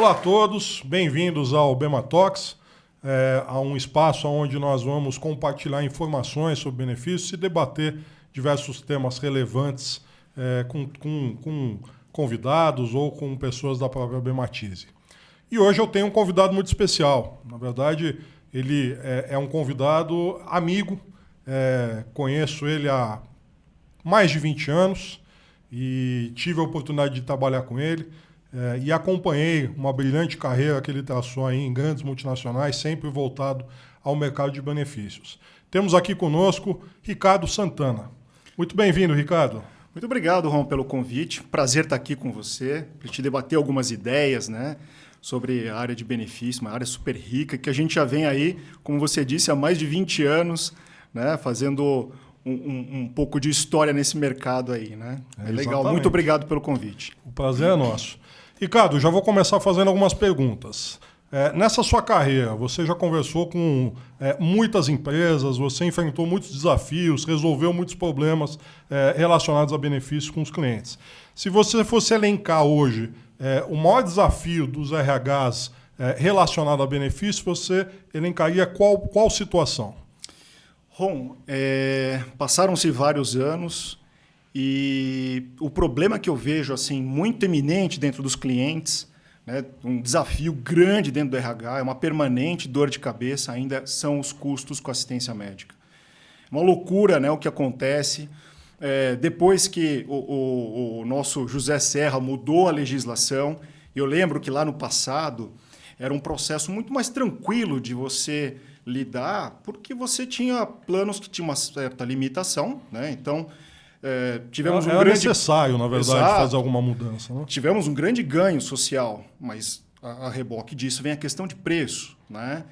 Olá a todos, bem-vindos ao Bema Talks, a um espaço onde nós vamos compartilhar informações sobre benefícios e debater diversos temas relevantes com convidados ou com pessoas da própria Bematize. E hoje eu tenho um convidado muito especial. Na verdade, ele é um convidado amigo, conheço ele há mais de 20 anos e tive a oportunidade de trabalhar com ele. E acompanhei uma brilhante carreira que ele traçou aí em grandes multinacionais, sempre voltado ao mercado de benefícios. Temos aqui conosco Ricardo Santana. Muito bem-vindo, Ricardo. Muito obrigado, Ron, pelo convite. Prazer estar aqui com você, para te debater algumas ideias, né, sobre a área de benefícios, uma área super rica, que a gente já vem aí, como você disse, há mais de 20 anos, né, fazendo um pouco de história nesse mercado aí, né? É legal. Exatamente. Muito obrigado pelo convite. O prazer é nosso. Ricardo, já vou começar fazendo algumas perguntas. Nessa sua carreira, você já conversou com muitas empresas, você enfrentou muitos desafios, resolveu muitos problemas relacionados a benefícios com os clientes. Se você fosse elencar hoje o maior desafio dos RHs relacionado a benefícios, você elencaria qual situação? Ron, passaram-se vários anos e o problema que eu vejo assim muito eminente dentro dos clientes, né, um desafio grande dentro do RH, é uma permanente dor de cabeça ainda, são os custos com assistência médica. Uma loucura, né, o que acontece depois que o nosso José Serra mudou a legislação. Eu lembro que lá no passado era um processo muito mais tranquilo de você lidar, porque você tinha planos que tinham uma certa limitação, né? Então, tivemos um grande... necessário, na verdade, Exato. fazer alguma mudança, né? Tivemos um grande ganho social, mas a reboque disso vem a questão de preço, né?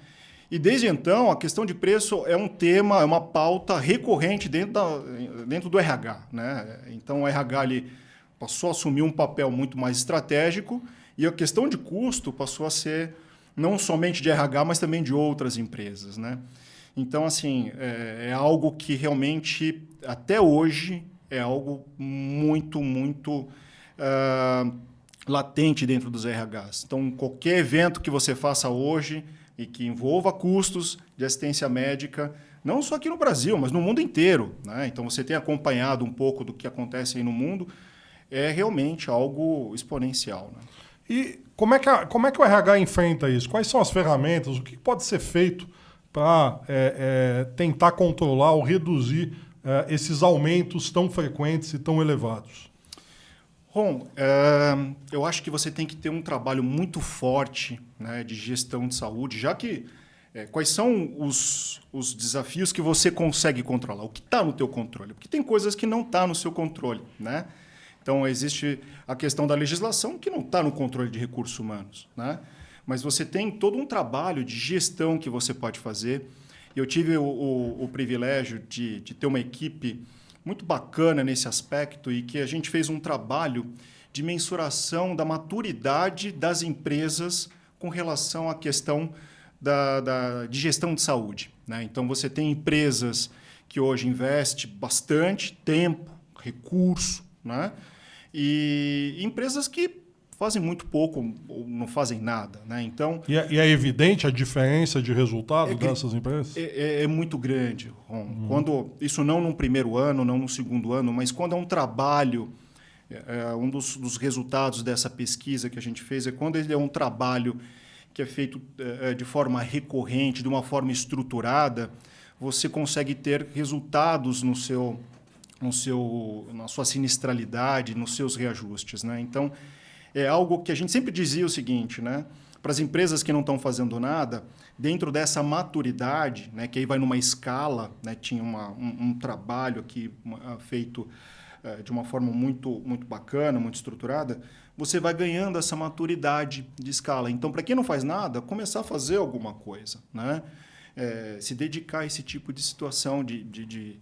E desde então, a questão de preço é um tema, é uma pauta recorrente dentro do RH, né? Então, o RH ali passou a assumir um papel muito mais estratégico e a questão de custo passou a ser não somente de RH, mas também de outras empresas, né? Então, assim, é algo que realmente, até hoje, é algo muito, muito latente dentro dos RHs. Então, qualquer evento que você faça hoje e que envolva custos de assistência médica, não só aqui no Brasil, mas no mundo inteiro, né? Então, você tem acompanhado um pouco do que acontece aí no mundo, é realmente algo exponencial, né? E como é que o RH enfrenta isso? Quais são as ferramentas? O que pode ser feito para tentar controlar ou reduzir esses aumentos tão frequentes e tão elevados? Ron, eu acho que você tem que ter um trabalho muito forte, né, de gestão de saúde, já que quais são os desafios que você consegue controlar? O que está no teu controle? Porque tem coisas que não estão no seu controle, né? Então, existe a questão da legislação que não está no controle de recursos humanos, né? Mas você tem todo um trabalho de gestão que você pode fazer. Eu tive o privilégio de ter uma equipe muito bacana nesse aspecto e que a gente fez um trabalho de mensuração da maturidade das empresas com relação à questão de gestão de saúde, né? Então, você tem empresas que hoje investem bastante tempo, recurso, né? E empresas que fazem muito pouco ou não fazem nada, né? Então, e é evidente a diferença de resultado dessas empresas? É muito grande, Ron. Quando, isso não no primeiro ano, não no segundo ano, mas quando é um trabalho, um dos resultados dessa pesquisa que a gente fez é quando ele é um trabalho que é feito de forma recorrente, de uma forma estruturada, você consegue ter resultados na sua sinistralidade, nos seus reajustes, né? Então, é algo que a gente sempre dizia o seguinte, né? Para as empresas que não estão fazendo nada, dentro dessa maturidade, né, que aí vai numa escala, né, tinha um trabalho aqui feito de uma forma muito, muito bacana, muito estruturada, você vai ganhando essa maturidade de escala. Então, para quem não faz nada, começar a fazer alguma coisa, né? Se dedicar a esse tipo de situação de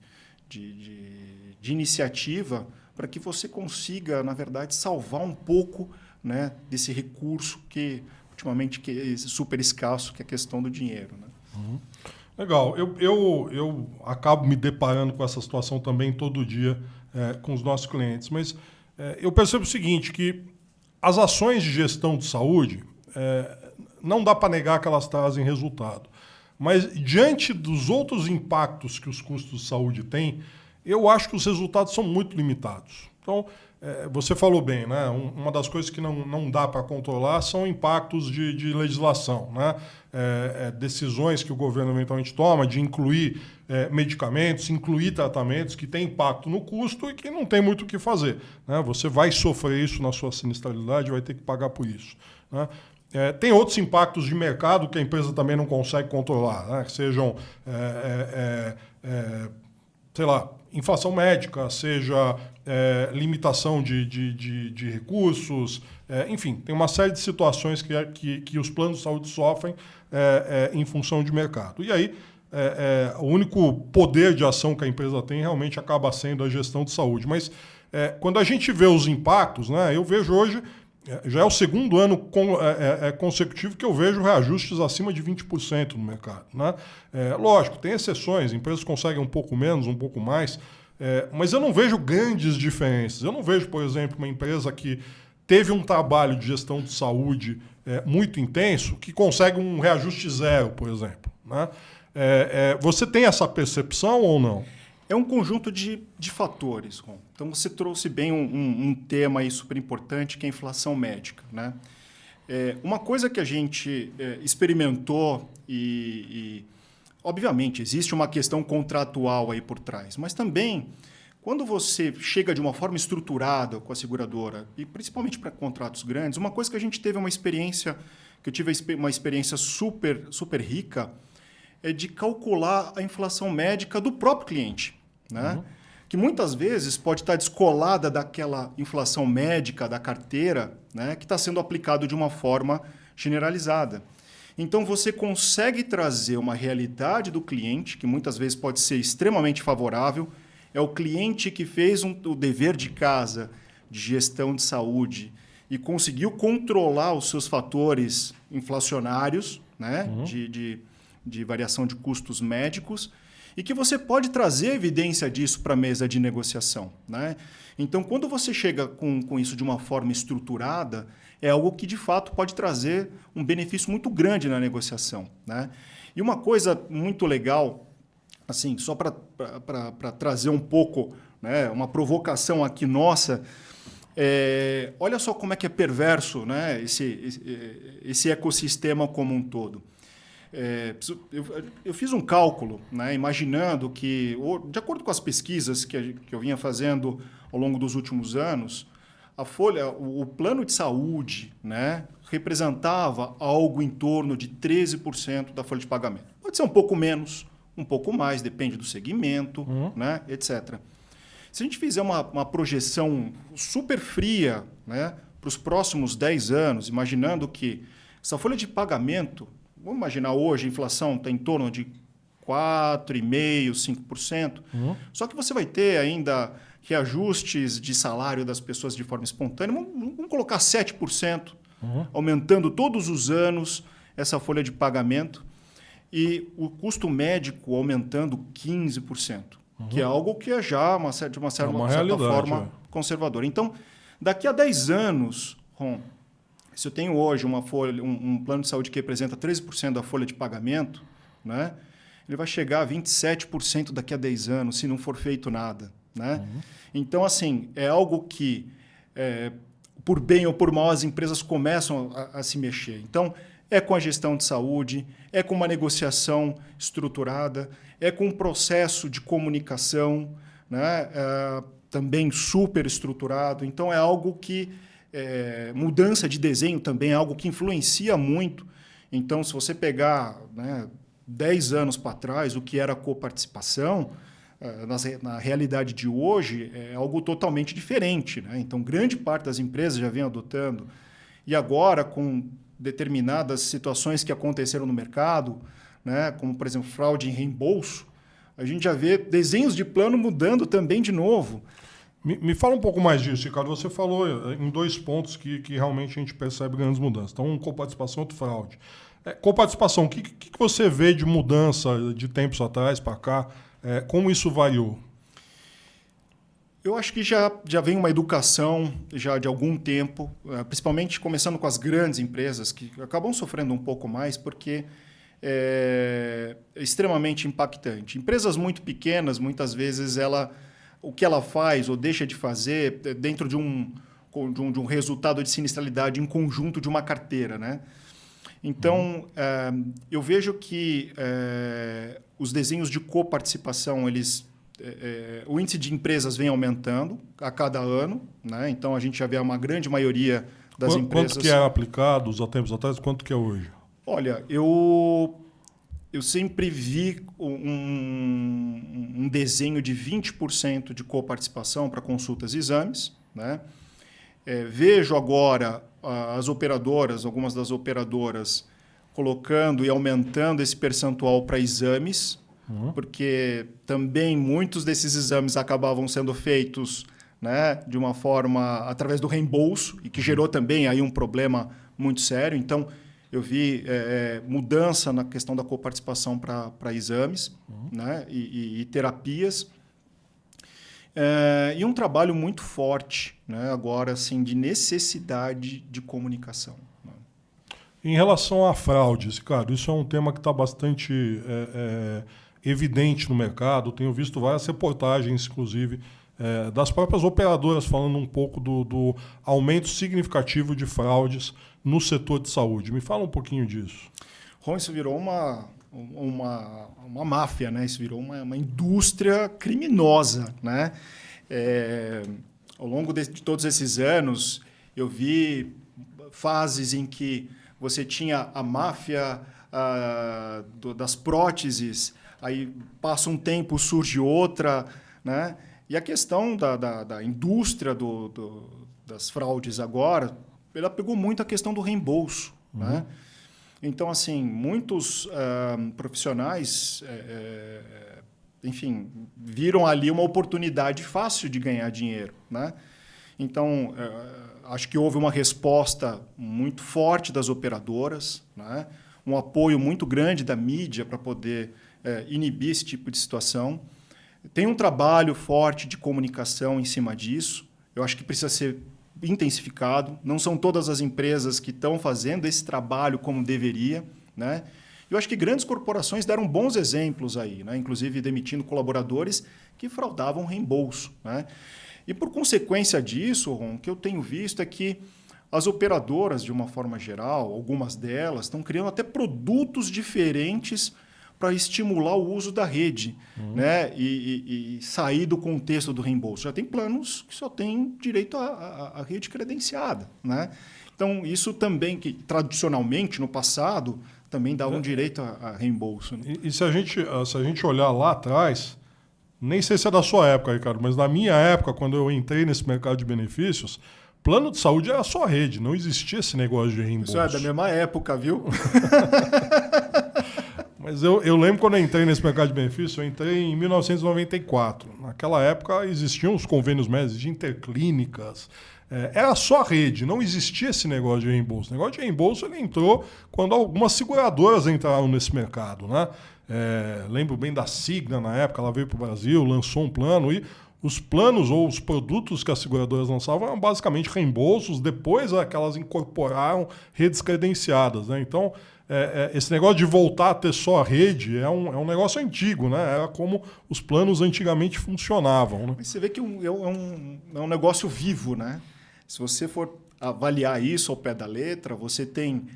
iniciativa para que você consiga, na verdade, salvar um pouco, né, desse recurso que, ultimamente, que é super escasso, que é a questão do dinheiro, né? Uhum. Legal. Eu acabo me deparando com essa situação também todo dia com os nossos clientes, mas eu percebo o seguinte, que as ações de gestão de saúde, não dá para negar que elas trazem resultado. Mas, diante dos outros impactos que os custos de saúde têm, eu acho que os resultados são muito limitados. Então, você falou bem, né? Uma das coisas que não dá para controlar são impactos de legislação, né? Decisões que o governo eventualmente toma de incluir medicamentos, incluir tratamentos que têm impacto no custo e que não tem muito o que fazer, né? Você vai sofrer isso na sua sinistralidade, vai ter que pagar por isso, né? Tem outros impactos de mercado que a empresa também não consegue controlar, né? Que sejam, sei lá, inflação médica, seja limitação de recursos, enfim, tem uma série de situações que os planos de saúde sofrem em função de mercado. E aí, o único poder de ação que a empresa tem realmente acaba sendo a gestão de saúde. Mas quando a gente vê os impactos, né, eu vejo hoje, já é o segundo ano consecutivo que eu vejo reajustes acima de 20% no mercado, né? Lógico, tem exceções, empresas conseguem um pouco menos, um pouco mais, mas eu não vejo grandes diferenças. Eu não vejo, por exemplo, uma empresa que teve um trabalho de gestão de saúde muito intenso que consegue um reajuste zero, por exemplo, né? Você tem essa percepção ou não? É um conjunto de fatores, Ron. Então, você trouxe bem um tema aí super importante, que é a inflação médica, né? Uma coisa que a gente experimentou obviamente, existe uma questão contratual aí por trás, mas também, quando você chega de uma forma estruturada com a seguradora, e principalmente para contratos grandes, uma coisa que a gente teve uma experiência, que eu tive uma experiência super, super rica, é de calcular a inflação médica do próprio cliente, né? Uhum. Que muitas vezes pode estar descolada daquela inflação médica da carteira, né, que está sendo aplicado de uma forma generalizada. Então, você consegue trazer uma realidade do cliente, que muitas vezes pode ser extremamente favorável. É o cliente que fez o dever de casa de gestão de saúde e conseguiu controlar os seus fatores inflacionários, né, uhum, de variação de custos médicos, e que você pode trazer evidência disso para a mesa de negociação, né? Então, quando você chega com isso de uma forma estruturada, é algo que, de fato, pode trazer um benefício muito grande na negociação, né? E uma coisa muito legal, assim, só para trazer um pouco, né, uma provocação aqui nossa, olha só como é que é perverso, né, esse ecossistema como um todo. Eu fiz um cálculo, né, imaginando que, de acordo com as pesquisas que eu vinha fazendo ao longo dos últimos anos, o plano de saúde, né, representava algo em torno de 13% da folha de pagamento. Pode ser um pouco menos, um pouco mais, depende do segmento, né, etc. Se a gente fizer uma projeção super fria, né, para os próximos 10 anos, imaginando que essa folha de pagamento, vamos imaginar hoje a inflação está em torno de 4,5%, 5%. Só que você vai ter ainda reajustes de salário das pessoas de forma espontânea. Vamos colocar 7%, aumentando todos os anos essa folha de pagamento. E o custo médico aumentando 15%, que é algo que é já, de uma certa forma, conservadora. Então, daqui a 10 anos, Ron, se eu tenho hoje um plano de saúde que representa 13% da folha de pagamento, né, ele vai chegar a 27% daqui a 10 anos, se não for feito nada, né? Então, assim, é algo que, por bem ou por mal, as empresas começam a se mexer. Então, é com a gestão de saúde, é com uma negociação estruturada, é com um processo de comunicação, né, também super estruturado. Então, é algo que... mudança de desenho também é algo que influencia muito. Então, se você pegar, né, 10 anos para trás, o que era coparticipação, na realidade de hoje, é algo totalmente diferente, né? Então, grande parte das empresas já vem adotando. E agora, com determinadas situações que aconteceram no mercado, né, como, por exemplo, fraude em reembolso, a gente já vê desenhos de plano mudando também de novo. Me fala um pouco mais disso, Ricardo. Você falou em 2 pontos que realmente a gente percebe grandes mudanças. Então, um, coparticipação, outro, fraude. Coparticipação, o que você vê de mudança de tempos atrás para cá? Como isso variou? Eu acho que já vem uma educação já de algum tempo, principalmente começando com as grandes empresas, que acabam sofrendo um pouco mais, porque é extremamente impactante. Empresas muito pequenas, muitas vezes, o que ela faz ou deixa de fazer dentro de um resultado de sinistralidade em conjunto de uma carteira, né? Então, eu vejo que os desenhos de coparticipação, o índice de empresas vem aumentando a cada ano, né? Então, a gente já vê uma grande maioria das empresas... Quanto que era aplicado há tempos atrás, quanto que é hoje? Olha, eu sempre vi um desenho de 20% de coparticipação para consultas e exames, né? Vejo agora algumas das operadoras, colocando e aumentando esse percentual para exames, porque também muitos desses exames acabavam sendo feitos, né, de uma forma através do reembolso, e que gerou também aí um problema muito sério. Então, eu vi mudança na questão da coparticipação para exames, né, e terapias. E um trabalho muito forte, né, agora, assim, de necessidade de comunicação. Né? Em relação a fraudes, Ricardo, isso é um tema que está bastante evidente no mercado. Tenho visto várias reportagens, inclusive, das próprias operadoras falando um pouco do aumento significativo de fraudes no setor de saúde. Me fala um pouquinho disso. Ron, isso virou uma máfia, né? Isso virou uma indústria criminosa, né? Ao longo de todos esses anos, eu vi fases em que você tinha a máfia das próteses, aí passa um tempo, surge outra, né? E a questão da indústria das fraudes agora, ela pegou muito a questão do reembolso, né? Então, assim, muitos profissionais, enfim, viram ali uma oportunidade fácil de ganhar dinheiro, né? Então, acho que houve uma resposta muito forte das operadoras, né? Um apoio muito grande da mídia para poder inibir esse tipo de situação. Tem um trabalho forte de comunicação em cima disso. Eu acho que precisa ser intensificado. Não são todas as empresas que estão fazendo esse trabalho como deveria, né? Eu acho que grandes corporações deram bons exemplos aí, né? Inclusive demitindo colaboradores que fraudavam reembolso, né? E por consequência disso, Ron, o que eu tenho visto é que as operadoras, de uma forma geral, algumas delas, estão criando até produtos diferentes para estimular o uso da rede, né? E sair do contexto do reembolso. Já tem planos que só têm direito à rede credenciada, né? Então, isso também, que tradicionalmente, no passado, também dava um direito a reembolso. Né? E se a gente olhar lá atrás, nem sei se é da sua época, Ricardo, mas na minha época, quando eu entrei nesse mercado de benefícios, plano de saúde era só rede, não existia esse negócio de reembolso. Isso é da mesma época, viu? Mas eu lembro quando eu entrei nesse mercado de benefícios, eu entrei em 1994. Naquela época existiam os convênios médicos de interclínicas. Era só rede, não existia esse negócio de reembolso. O negócio de reembolso ele entrou quando algumas seguradoras entraram nesse mercado, né? Lembro bem da Cigna na época, ela veio para o Brasil, lançou um plano e os planos ou os produtos que as seguradoras lançavam eram basicamente reembolsos, depois que elas incorporaram redes credenciadas, né? Então, esse negócio de voltar a ter só a rede é um negócio antigo, né? Era como os planos antigamente funcionavam. Né? Mas você vê que é um negócio vivo, né? Se você for avaliar isso ao pé da letra, você tem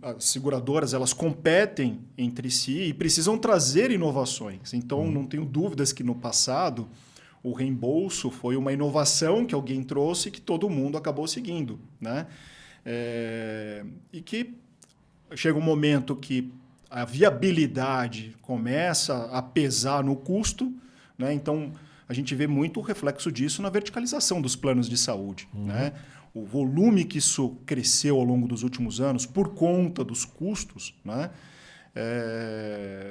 as seguradoras, elas competem entre si e precisam trazer inovações. Então, não tenho dúvidas que no passado o reembolso foi uma inovação que alguém trouxe que todo mundo acabou seguindo, né? E que chega um momento que a viabilidade começa a pesar no custo, né? Então, a gente vê muito o reflexo disso na verticalização dos planos de saúde, né? O volume que isso cresceu ao longo dos últimos anos por conta dos custos, né?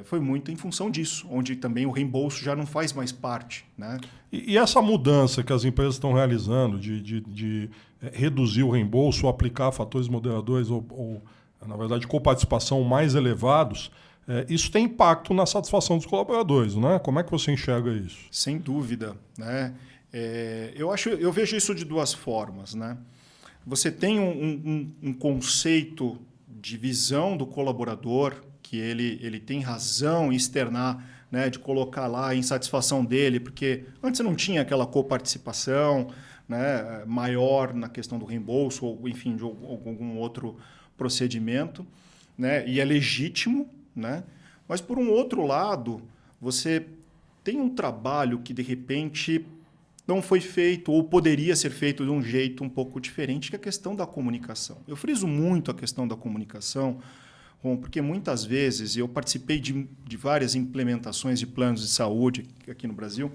Foi muito em função disso, onde também o reembolso já não faz mais parte, né? E essa mudança que as empresas estão realizando de reduzir o reembolso ou aplicar fatores moderadores ou na verdade, coparticipação mais elevados, isso tem impacto na satisfação dos colaboradores, né? Como é que você enxerga isso? Sem dúvida, né? Eu vejo isso de duas formas, né? Você tem um conceito de visão do colaborador, que ele tem razão em externar, né, de colocar lá a insatisfação dele, porque antes não tinha aquela coparticipação, né, maior na questão do reembolso, ou enfim, de algum outro procedimento, né, e é legítimo, né? Mas, por um outro lado, você tem um trabalho que, de repente, não foi feito ou poderia ser feito de um jeito um pouco diferente, que é a questão da comunicação. Eu friso muito a questão da comunicação, porque muitas vezes eu participei de várias implementações de planos de saúde aqui no Brasil,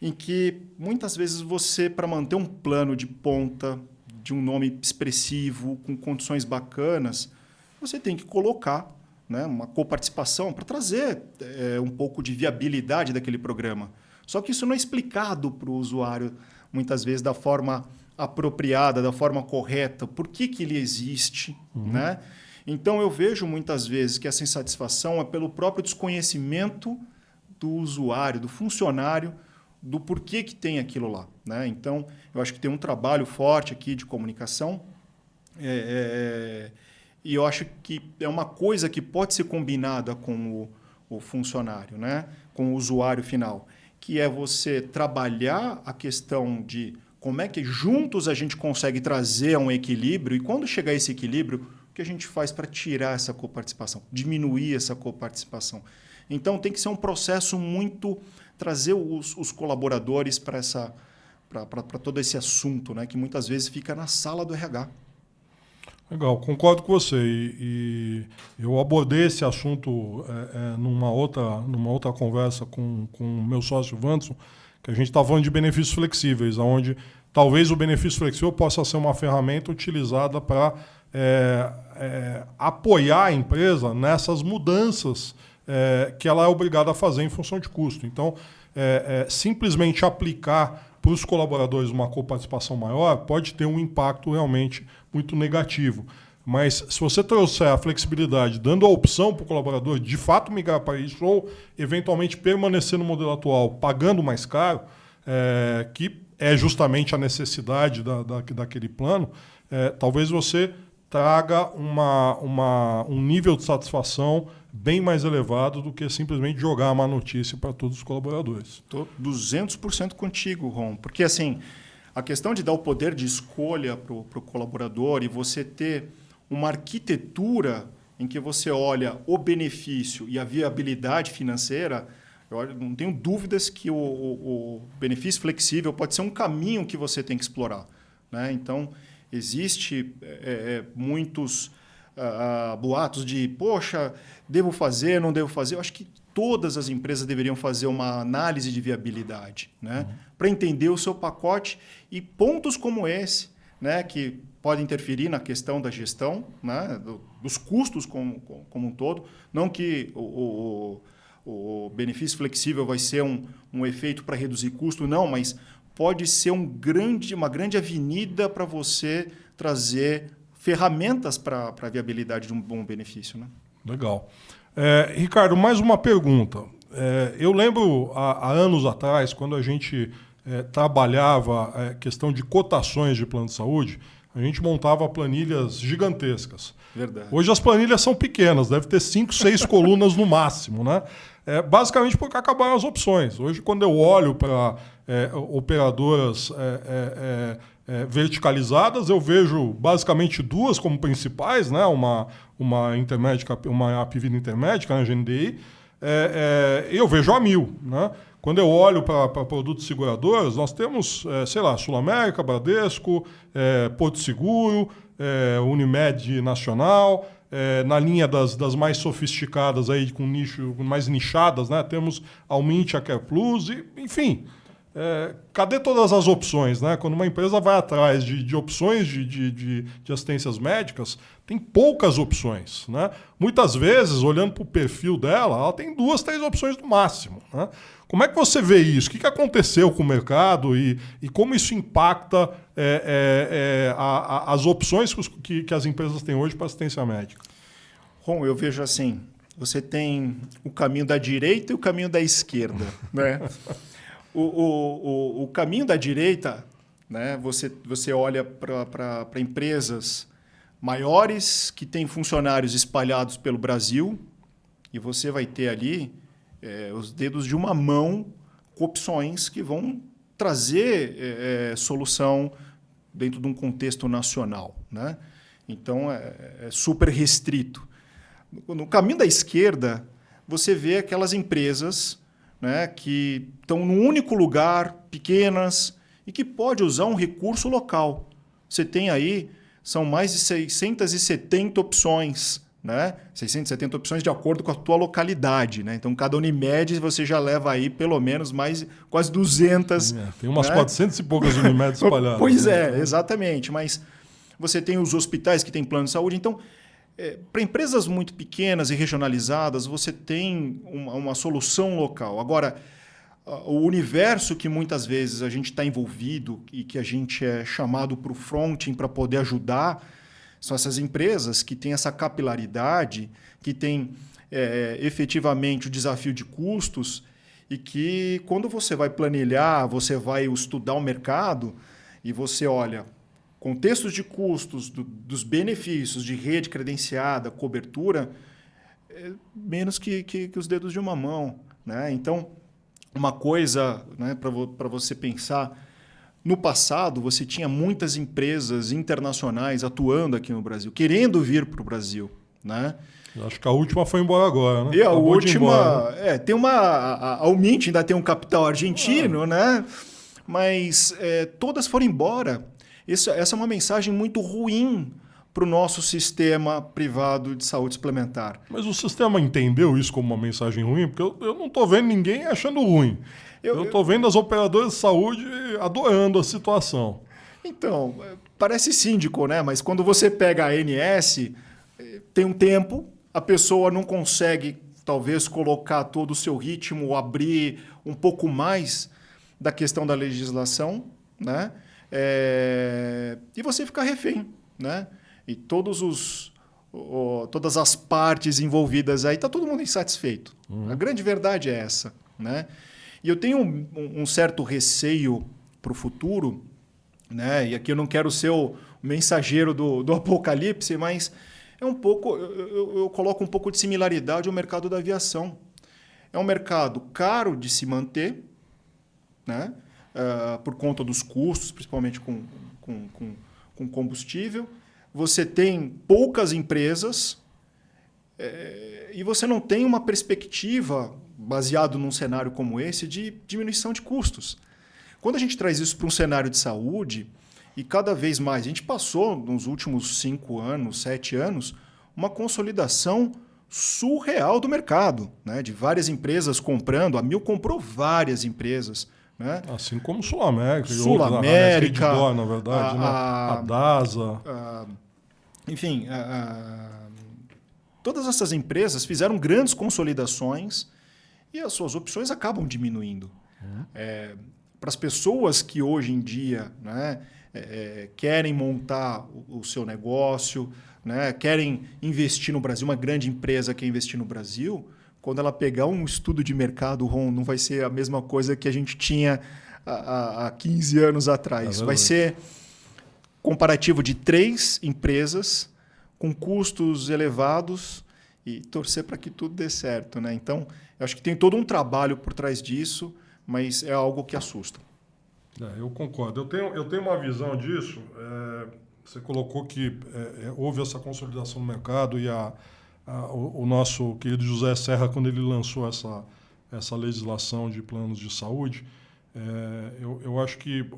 em que muitas vezes você, para manter um plano de ponta, de um nome expressivo, com condições bacanas, você tem que colocar, né, uma coparticipação para trazer um pouco de viabilidade daquele programa. Só que isso não é explicado para o usuário, muitas vezes, da forma apropriada, da forma correta. Por que ele existe? Né? Então, eu vejo muitas vezes que essa insatisfação é pelo próprio desconhecimento do usuário, do funcionário, do porquê que tem aquilo lá. Né? Então, eu acho que tem um trabalho forte aqui de comunicação e eu acho que é uma coisa que pode ser combinada com o funcionário, né? Com o usuário final, que é você trabalhar a questão de como é que juntos a gente consegue trazer um equilíbrio e quando chegar a esse equilíbrio, o que a gente faz para tirar essa coparticipação, diminuir essa coparticipação. Então, tem que ser um processo muito... trazer os colaboradores para todo esse assunto, né, que muitas vezes fica na sala do RH. Legal, concordo com você. E eu abordei esse assunto numa outra conversa com o meu sócio Wanderson, que a gente está falando de benefícios flexíveis, onde talvez o benefício flexível possa ser uma ferramenta utilizada para apoiar a empresa nessas mudanças que ela é obrigada a fazer em função de custo. Então, simplesmente aplicar para os colaboradores uma coparticipação maior pode ter um impacto realmente muito negativo. Mas se você trouxer a flexibilidade, dando a opção para o colaborador de fato migrar para isso ou eventualmente permanecer no modelo atual, pagando mais caro, que é justamente a necessidade daquele plano, talvez você traga um nível de satisfação bem mais elevado do que simplesmente jogar a má notícia para todos os colaboradores. Estou 200% contigo, Ron. Porque assim, a questão de dar o poder de escolha para o colaborador e você ter uma arquitetura em que você olha o benefício e a viabilidade financeira, eu não tenho dúvidas que o benefício flexível pode ser um caminho que você tem que explorar. Né? Então, existe muitos boatos de, poxa, devo fazer, não devo fazer. Eu acho que todas as empresas deveriam fazer uma análise de viabilidade, né? Para entender o seu pacote e pontos como esse, né, que podem interferir na questão da gestão, né, dos custos como um todo. Não que o benefício flexível vai ser um efeito para reduzir custo, não, mas pode ser uma grande avenida para você trazer ferramentas para a viabilidade de um bom benefício. Né? Legal. Ricardo, mais uma pergunta. Eu lembro, há anos atrás, quando a gente trabalhava a questão de cotações de plano de saúde, a gente montava planilhas gigantescas. Verdade. Hoje as planilhas são pequenas, deve ter 5, 6 colunas no máximo, né? Basicamente porque acabaram as opções. Hoje, quando eu olho para operadoras verticalizadas, eu vejo basicamente duas como principais, né? Uma intermédica, uma Apvida intermédica, né? GNDI, e eu vejo a 1000, né? Quando eu olho para produtos seguradoras, nós temos, Sul América, Bradesco, Porto Seguro, Unimed Nacional. Na linha das mais sofisticadas, aí, com nicho mais nichadas, né? Temos a Almintia, a Care Plus, enfim. Cadê todas as opções? Né? Quando uma empresa vai atrás de opções de assistências médicas, tem poucas opções. Né? Muitas vezes, olhando para o perfil dela, ela tem 2, 3 opções no máximo. Né? Como é que você vê isso? O que aconteceu com o mercado e como isso impacta as opções que as empresas têm hoje para assistência médica? Ron, eu vejo assim, você tem o caminho da direita e o caminho da esquerda. Né? o caminho da direita, né? Você olha para empresas maiores que têm funcionários espalhados pelo Brasil e você vai ter ali os dedos de uma mão com opções que vão trazer solução dentro de um contexto nacional, né? Então, é super restrito. No caminho da esquerda, você vê aquelas empresas, né, que estão num único lugar, pequenas, e que pode usar um recurso local. Você tem aí, são mais de 670 opções, né? 670 opções de acordo com a tua localidade, né? Então, cada Unimed você já leva aí pelo menos quase 200. Tem umas, né? 400 e poucas Unimed espalhadas. Pois é, exatamente. Mas você tem os hospitais que têm plano de saúde. Então, para empresas muito pequenas e regionalizadas, você tem uma solução local. Agora, o universo que muitas vezes a gente está envolvido e que a gente é chamado para o fronting para poder ajudar são essas empresas que têm essa capilaridade, que têm efetivamente o desafio de custos e que, quando você vai planilhar, você vai estudar o mercado e você olha contextos de custos, dos benefícios de rede credenciada, cobertura, menos que os dedos de uma mão, né? Então, uma coisa, né, para você pensar, no passado você tinha muitas empresas internacionais atuando aqui no Brasil, querendo vir para o Brasil, né? Acho que a última foi embora agora, né? E a Acabou última, tem a Almint ainda tem um capital argentino, né? Mas todas foram embora. Essa é uma mensagem muito ruim para o nosso sistema privado de saúde suplementar. Mas o sistema entendeu isso como uma mensagem ruim? Porque eu não estou vendo ninguém achando ruim. Eu estou vendo as operadoras de saúde adorando a situação. Então, parece síndico, né? Mas quando você pega a ANS, tem um tempo, a pessoa não consegue, talvez, colocar todo o seu ritmo, ou abrir um pouco mais da questão da legislação, né? E você fica refém, né? E todas as partes envolvidas aí, está todo mundo insatisfeito. A grande verdade é essa, né? E eu tenho um certo receio para o futuro, né? E aqui eu não quero ser o mensageiro do apocalipse, mas é um pouco, eu coloco um pouco de similaridade ao mercado da aviação. É um mercado caro de se manter, né? Por conta dos custos, principalmente com combustível. Você tem poucas empresas e você não tem uma perspectiva, baseado num cenário como esse, de diminuição de custos. Quando a gente traz isso para um cenário de saúde, e cada vez mais, a gente passou nos últimos 5 anos, 7 anos, uma consolidação surreal do mercado, né? De várias empresas comprando. A Amil comprou várias empresas, né? Assim como Sul-América, Sul-América, na verdade, a DASA. Enfim, todas essas empresas fizeram grandes consolidações e as suas opções acabam diminuindo. Para as pessoas que hoje em dia, né, querem montar o seu negócio, né, querem investir no Brasil, uma grande empresa quer investir no Brasil, quando ela pegar um estudo de mercado, Ron, não vai ser a mesma coisa que a gente tinha há 15 anos atrás. Vai ser comparativo de 3 empresas com custos elevados e torcer para que tudo dê certo, né? Então, eu acho que tem todo um trabalho por trás disso, mas é algo que assusta. Eu concordo. Eu tenho uma visão disso. Você colocou que houve essa consolidação no mercado e o nosso querido José Serra, quando ele lançou essa legislação de planos de saúde, eu acho que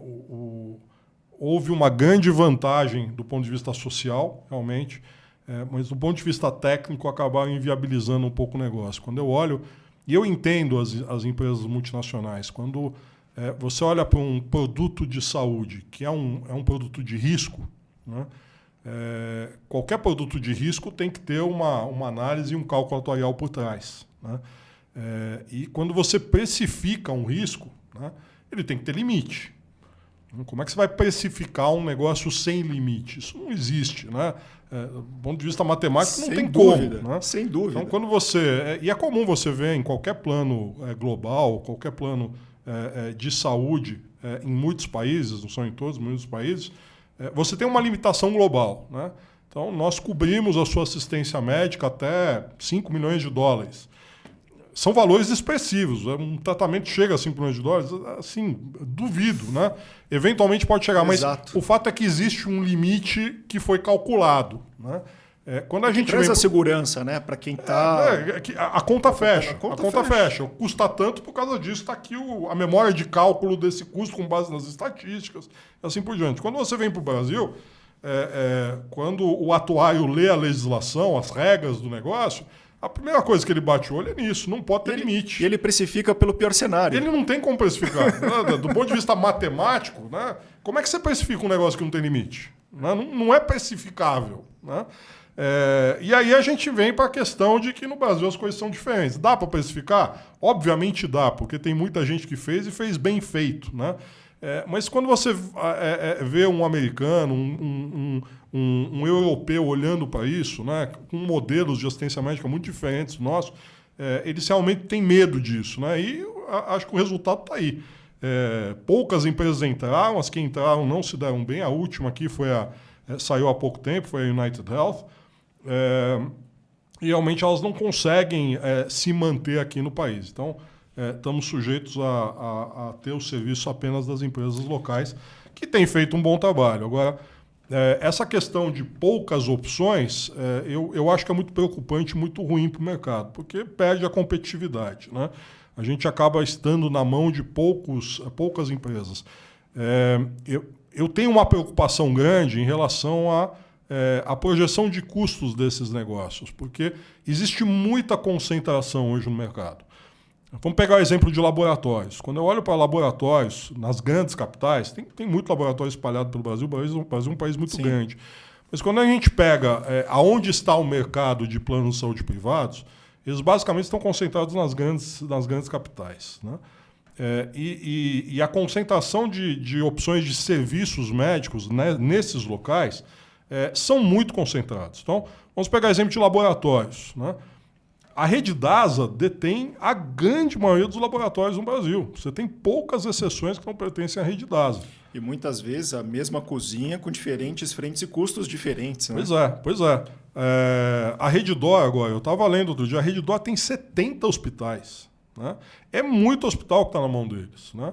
houve uma grande vantagem do ponto de vista social, realmente, mas do ponto de vista técnico acabaram inviabilizando um pouco o negócio. Quando eu olho, e eu entendo as empresas multinacionais, quando você olha para um produto de saúde, que é um produto de risco, né? Qualquer produto de risco tem que ter uma análise e um cálculo atuarial por trás, né? E quando você precifica um risco, né, ele tem que ter limite. Como é que você vai precificar um negócio sem limite? Isso não existe, né? Do ponto de vista matemático, não tem dúvida, como. Né? Sem dúvida. Então, quando você... E é comum você ver em qualquer plano global, qualquer plano de saúde em muitos países, não são em todos, muitos países, você tem uma limitação global, né? Então, nós cobrimos a sua assistência médica até 5 milhões de dólares. São valores expressivos. Um tratamento chega a 5 milhões de dólares, assim, duvido, né? Eventualmente pode chegar, Exato. mas o fato é que existe um limite que foi calculado, né? Quando a gente traz a segurança, né? Para quem está... a conta fecha. A conta fecha. Custa tanto por causa disso. Está aqui a memória de cálculo desse custo com base nas estatísticas e assim por diante. Quando você vem para o Brasil, quando o atuário lê a legislação, as regras do negócio, a primeira coisa que ele bate o olho é nisso. Não pode ter limite. E ele precifica pelo pior cenário. Ele não tem como precificar. Né? Do ponto de vista matemático, né? Como é que você precifica um negócio que não tem limite? Né? Não é precificável, né? E aí a gente vem para a questão de que no Brasil as coisas são diferentes. Dá para precificar? Obviamente dá, porque tem muita gente que fez e fez bem feito, né? Mas quando você vê um americano, um europeu olhando para isso, né, com modelos de assistência médica muito diferentes do nosso, eles realmente têm medo disso, né? E acho que o resultado está aí. Poucas empresas entraram, as que entraram não se deram bem. A última aqui saiu há pouco tempo, foi a United Health. E realmente elas não conseguem se manter aqui no país. Então, estamos sujeitos a ter o serviço apenas das empresas locais, que têm feito um bom trabalho. Agora, essa questão de poucas opções, eu acho que é muito preocupante, muito ruim para o mercado, porque perde a competitividade, né? A gente acaba estando na mão de poucas empresas. Eu tenho uma preocupação grande em relação a projeção de custos desses negócios, porque existe muita concentração hoje no mercado. Vamos pegar o exemplo de laboratórios. Quando eu olho para laboratórios nas grandes capitais, tem muito laboratório espalhado pelo Brasil. O Brasil é um país muito grande. Mas quando a gente pega aonde está o mercado de planos de saúde privados, eles basicamente estão concentrados nas grandes capitais, né? E a concentração de opções de serviços médicos, né, nesses locais são muito concentrados. Então, vamos pegar exemplo de laboratórios, né? A Rede DASA detém a grande maioria dos laboratórios no Brasil. Você tem poucas exceções que não pertencem à Rede DASA. E muitas vezes a mesma cozinha com diferentes frentes e custos diferentes, né? Pois é. A Rede DOR agora, eu estava lendo outro dia, a Rede DOR tem 70 hospitais. Né? É muito hospital que está na mão deles. Né?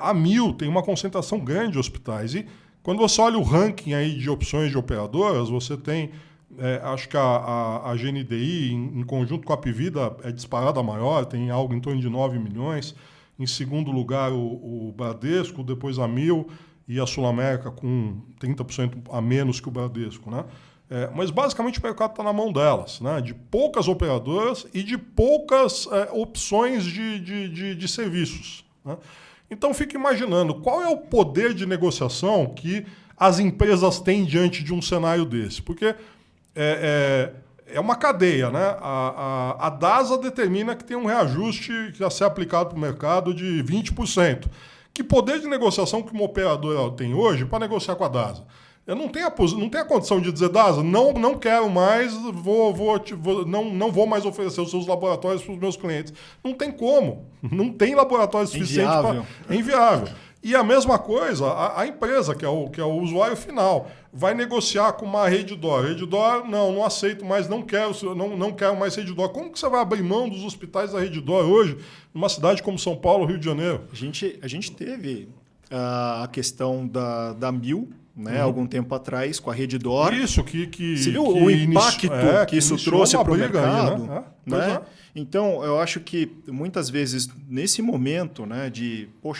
A Mil tem uma concentração grande de hospitais. E quando você olha o ranking aí de opções de operadoras, você tem... acho que a GNDI, em conjunto com a Apivida, é disparada maior, tem algo em torno de 9 milhões. Em segundo lugar, o Bradesco, depois a Mil e a Sul América com 30% a menos que o Bradesco. Né? Mas, basicamente, o mercado está na mão delas, né? De poucas operadoras e de poucas opções de serviços. Né? Então, fico imaginando qual é o poder de negociação que as empresas têm diante de um cenário desse. Porque... é uma cadeia, né? A DASA determina que tem um reajuste que vai ser aplicado para o mercado de 20%. Que poder de negociação que uma operadora tem hoje para negociar com a DASA? Eu não tenho a condição de dizer, DASA, não quero mais, não vou mais oferecer os seus laboratórios para os meus clientes. Não tem como. Não tem laboratório suficiente para... É inviável. E a mesma coisa, a empresa, que é o usuário final, vai negociar com uma Rede DOR. Rede DOR, não aceito mais, não quero mais Rede DOR. Como que você vai abrir mão dos hospitais da Rede DOR hoje, numa cidade como São Paulo, Rio de Janeiro? A gente teve a questão da Mil, né, algum tempo atrás, com a Rede DOR. Isso, você viu o impacto que isso trouxe para o mercado? Aí, né? Né? Então, eu acho que muitas vezes, nesse momento, né,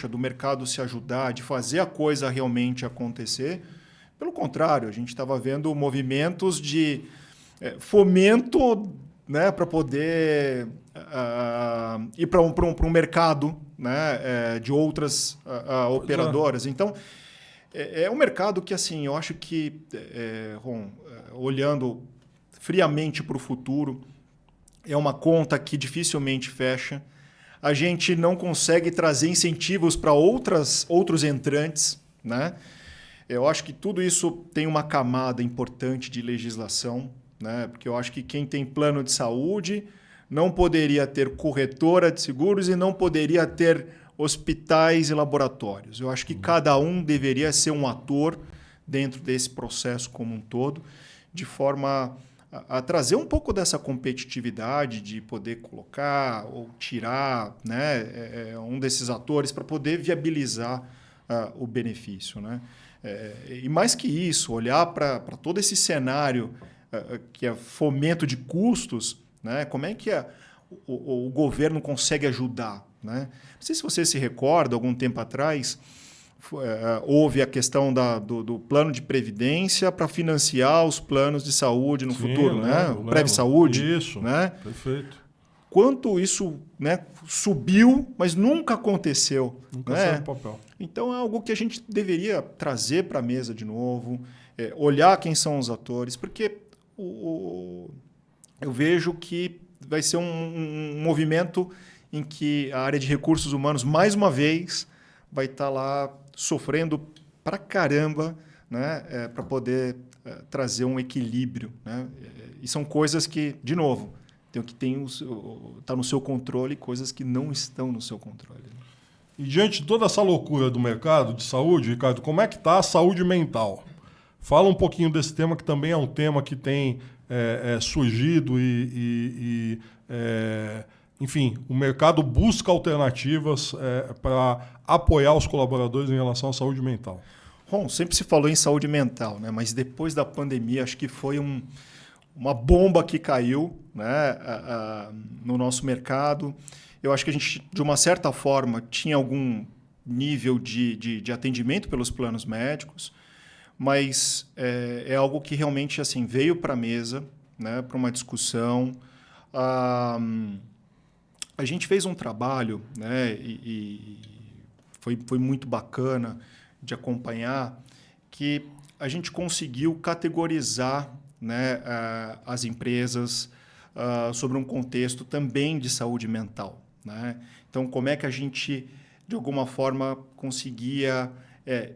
do mercado se ajudar, de fazer a coisa realmente acontecer, pelo contrário, a gente estava vendo movimentos de fomento, né, para poder ir para um mercado, né, de outras operadoras. Então, é um mercado que, assim, eu acho que, olhando friamente para o futuro, é uma conta que dificilmente fecha. A gente não consegue trazer incentivos para outros entrantes, né? Eu acho que tudo isso tem uma camada importante de legislação, né? Porque eu acho que quem tem plano de saúde não poderia ter corretora de seguros e não poderia ter hospitais e laboratórios. Eu acho que cada um deveria ser um ator dentro desse processo como um todo, de forma a trazer um pouco dessa competitividade de poder colocar ou tirar, né, um desses atores para poder viabilizar o benefício, né? E mais que isso, olhar para todo esse cenário que é fomento de custos, né? Como é que o governo consegue ajudar, né? Não sei se você se recorda, algum tempo atrás, houve a questão do plano de previdência para financiar os planos de saúde no futuro, né? O Prev-Saúde. Isso, né? Perfeito. Quanto isso, né, subiu, mas nunca aconteceu. Nunca né? saiu do papel. Então é algo que a gente deveria trazer para a mesa de novo, olhar quem são os atores, porque eu vejo que vai ser um movimento em que a área de recursos humanos, mais uma vez, vai estar lá sofrendo pra caramba, né, para poder trazer um equilíbrio. Né? E são coisas que, de novo, está no seu controle, coisas que não estão no seu controle. E diante de toda essa loucura do mercado de saúde, Ricardo, como é que está a saúde mental? Fala um pouquinho desse tema, que também é um tema que tem surgido enfim, o mercado busca alternativas para apoiar os colaboradores em relação à saúde mental. Bom, sempre se falou em saúde mental, né? Mas depois da pandemia, acho que foi uma bomba que caiu, né, no nosso mercado. Eu acho que a gente, de uma certa forma, tinha algum nível de atendimento pelos planos médicos, mas é algo que realmente assim, veio para a mesa, né, para uma discussão. A gente fez um trabalho, né, e foi muito bacana de acompanhar, que a gente conseguiu categorizar, né, as empresas sobre um contexto também de saúde mental. Né? Então, como é que a gente, de alguma forma, conseguia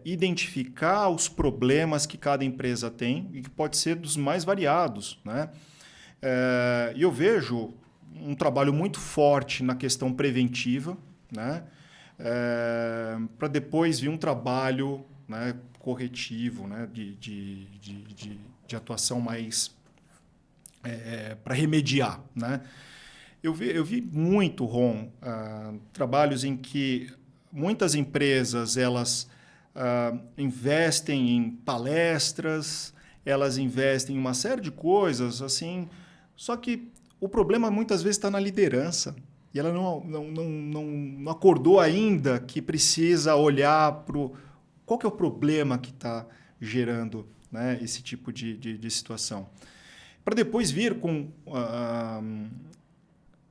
identificar os problemas que cada empresa tem e que pode ser dos mais variados. Né? E eu vejo um trabalho muito forte na questão preventiva, né? Para depois vir um trabalho, né, corretivo, né, de atuação mais para remediar. Né? Eu vi muito, Ron, trabalhos em que muitas empresas elas investem em palestras, elas investem em uma série de coisas, assim, só que o problema muitas vezes está na liderança. E ela não acordou ainda que precisa olhar para qual que é o problema que está gerando, né, esse tipo de situação. Para depois vir com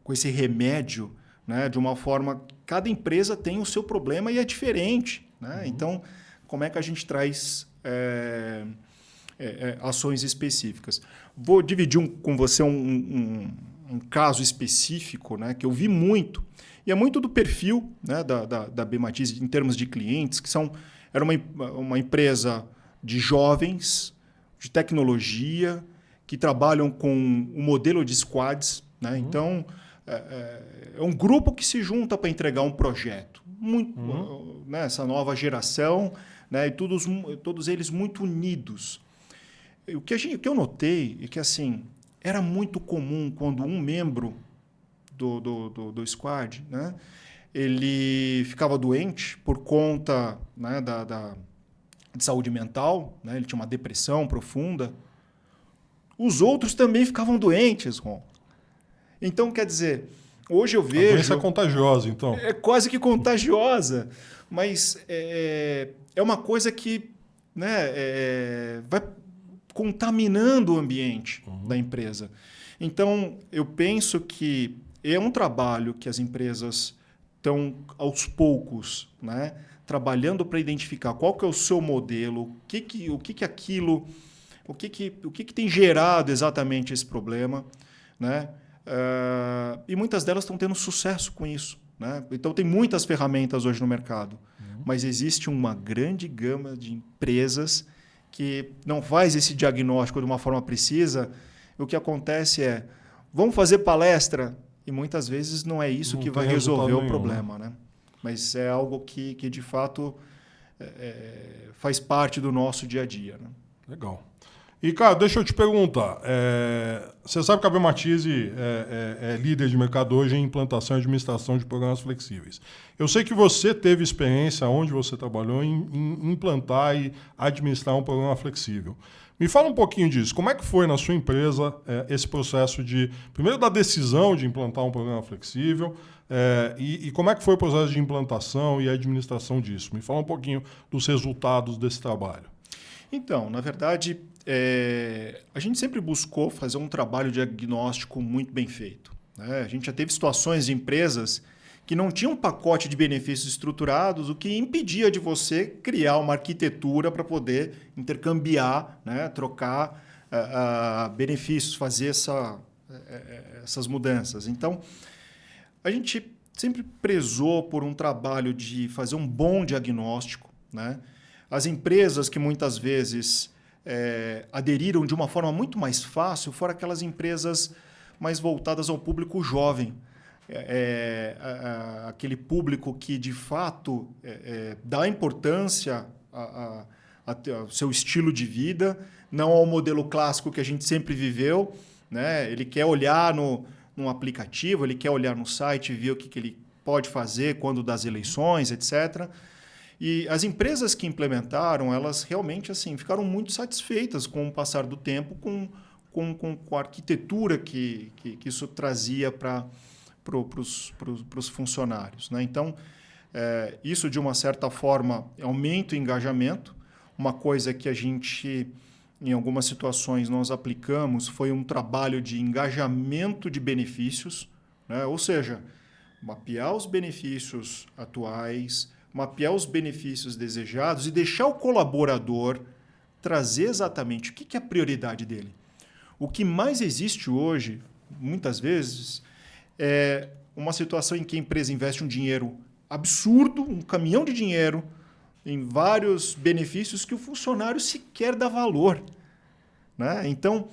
esse remédio, né, de uma forma... Cada empresa tem o seu problema e é diferente. Né? Então, como é que a gente traz ações específicas? Vou dividir com você um caso específico, né, que eu vi muito, e é muito do perfil, né, da Bematiz em termos de clientes, que era uma empresa de jovens, de tecnologia, que trabalham com um modelo de squads. Né? Então, é um grupo que se junta para entregar um projeto. Né, essa nova geração, né, e todos eles muito unidos. O que eu notei é que, assim, era muito comum quando um membro do squad, né, ele ficava doente por conta, né, de saúde mental, né, ele tinha uma depressão profunda, os outros também ficavam doentes, Ron. Então, quer dizer, hoje eu vejo... A doença é contagiosa, então. É quase que contagiosa, mas é uma coisa que, né, vai contaminando o ambiente da empresa. Então, eu penso que é um trabalho que as empresas estão, aos poucos, né, trabalhando para identificar qual que é o seu modelo, o que tem gerado exatamente esse problema, né? E muitas delas estão tendo sucesso com isso. Né? Então, tem muitas ferramentas hoje no mercado, mas existe uma grande gama de empresas que não faz esse diagnóstico de uma forma precisa. O que acontece é, vamos fazer palestra, e muitas vezes não é isso que vai resolver o problema. Né? mas é algo que de fato faz parte do nosso dia a dia. Né? Legal. E, cara, deixa eu te perguntar. Você sabe que a Bematize é líder de mercado hoje em implantação e administração de programas flexíveis. Eu sei que você teve experiência onde você trabalhou em implantar e administrar um programa flexível. Me fala um pouquinho disso. Como é que foi na sua empresa esse processo primeiro da decisão de implantar um programa flexível e como é que foi o processo de implantação e administração disso? Me fala um pouquinho dos resultados desse trabalho. Então, na verdade, a gente sempre buscou fazer um trabalho diagnóstico muito bem feito. Né? A gente já teve situações de empresas que não tinham um pacote de benefícios estruturados, o que impedia de você criar uma arquitetura para poder intercambiar, né? Trocar benefícios, fazer essas mudanças. Então, a gente sempre prezou por um trabalho de fazer um bom diagnóstico. Né? As empresas que muitas vezes aderiram de uma forma muito mais fácil foram aquelas empresas mais voltadas ao público jovem. Aquele público que, de fato, dá importância ao seu estilo de vida, não ao modelo clássico que a gente sempre viveu. Né? Ele quer olhar num aplicativo, ele quer olhar no site e ver o que ele pode fazer quando das eleições, etc. E as empresas que implementaram, elas realmente assim, ficaram muito satisfeitas com o passar do tempo, com a arquitetura que isso trazia para os funcionários. Né? Então, isso, de uma certa forma, aumenta o engajamento. Uma coisa que a gente, em algumas situações, nós aplicamos foi um trabalho de engajamento de benefícios, né? Ou seja, mapear os benefícios atuais, mapear os benefícios desejados e deixar o colaborador trazer exatamente o que é a prioridade dele. O que mais existe hoje, muitas vezes, é uma situação em que a empresa investe um dinheiro absurdo, um caminhão de dinheiro, em vários benefícios que o funcionário sequer dá valor. Né? Então,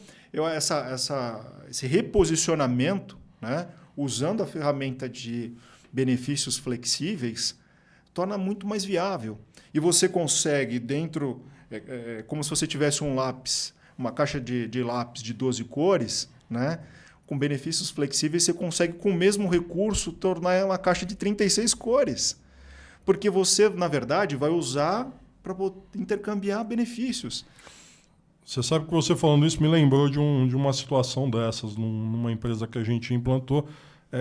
esse reposicionamento, né, usando a ferramenta de benefícios flexíveis, torna muito mais viável. E você consegue, dentro, como se você tivesse um lápis, uma caixa de lápis de 12 cores, né? Com benefícios flexíveis, você consegue, com o mesmo recurso, tornar uma caixa de 36 cores. Porque você, na verdade, vai usar para intercambiar benefícios. Você sabe que você falando isso me lembrou de uma situação dessas, numa empresa que a gente implantou,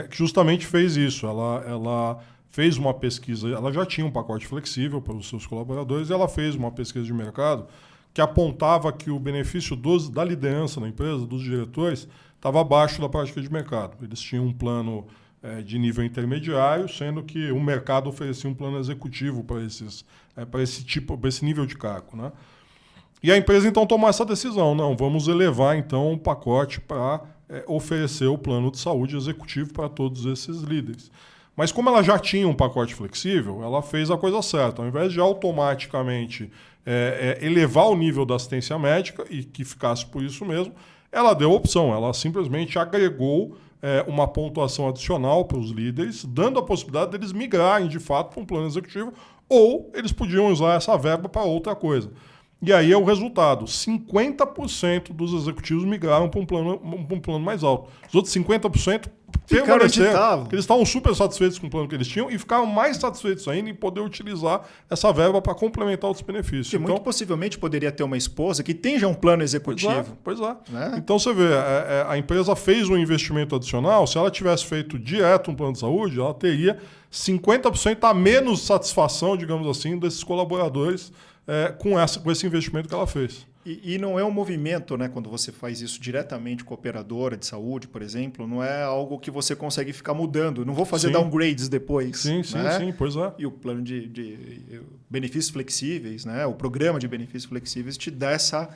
que justamente fez isso. Ela fez uma pesquisa, ela já tinha um pacote flexível para os seus colaboradores, e ela fez uma pesquisa de mercado que apontava que o benefício da liderança na empresa, dos diretores, estava abaixo da prática de mercado. Eles tinham um plano de nível intermediário, sendo que o mercado oferecia um plano executivo para esse nível de cargo. Né? E a empresa então tomou essa decisão, não, vamos elevar então o pacote para oferecer o plano de saúde executivo para todos esses líderes. Mas como ela já tinha um pacote flexível, ela fez a coisa certa. Ao invés de automaticamente elevar o nível da assistência médica e que ficasse por isso mesmo, ela deu a opção, ela simplesmente agregou uma pontuação adicional para os líderes, dando a possibilidade deles migrarem de fato para um plano executivo, ou eles podiam usar essa verba para outra coisa. E aí é o resultado, 50% dos executivos migraram para um plano mais alto. Os outros 50% permaneceram, eles estavam super satisfeitos com o plano que eles tinham e ficaram mais satisfeitos ainda em poder utilizar essa verba para complementar outros benefícios. Que muito possivelmente poderia ter uma esposa que tenha um plano executivo. Pois é. Né? Então você vê, a empresa fez um investimento adicional, se ela tivesse feito direto um plano de saúde, ela teria 50% a menos satisfação, digamos assim, desses colaboradores com esse investimento que ela fez. E não é um movimento, né? Quando você faz isso diretamente com a operadora de saúde, por exemplo, não é algo que você consegue ficar mudando. Não vou fazer downgrades depois. Sim, pois é. E o plano de benefícios flexíveis, né? O programa de benefícios flexíveis te dá essa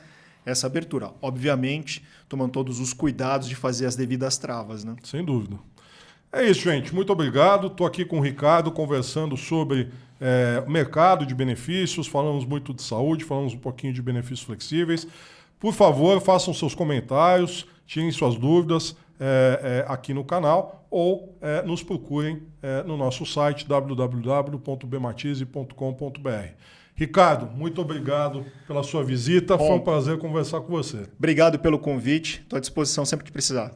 abertura. Obviamente, tomando todos os cuidados de fazer as devidas travas, né? Sem dúvida. É isso, gente. Muito obrigado. Estou aqui com o Ricardo conversando sobre o mercado de benefícios. Falamos muito de saúde, falamos um pouquinho de benefícios flexíveis. Por favor, façam seus comentários, tirem suas dúvidas aqui no canal. ou nos procurem no nosso site www.bmatize.com.br. Ricardo, muito obrigado pela sua visita. Foi um prazer conversar com você. Obrigado pelo convite. Estou à disposição sempre que precisar.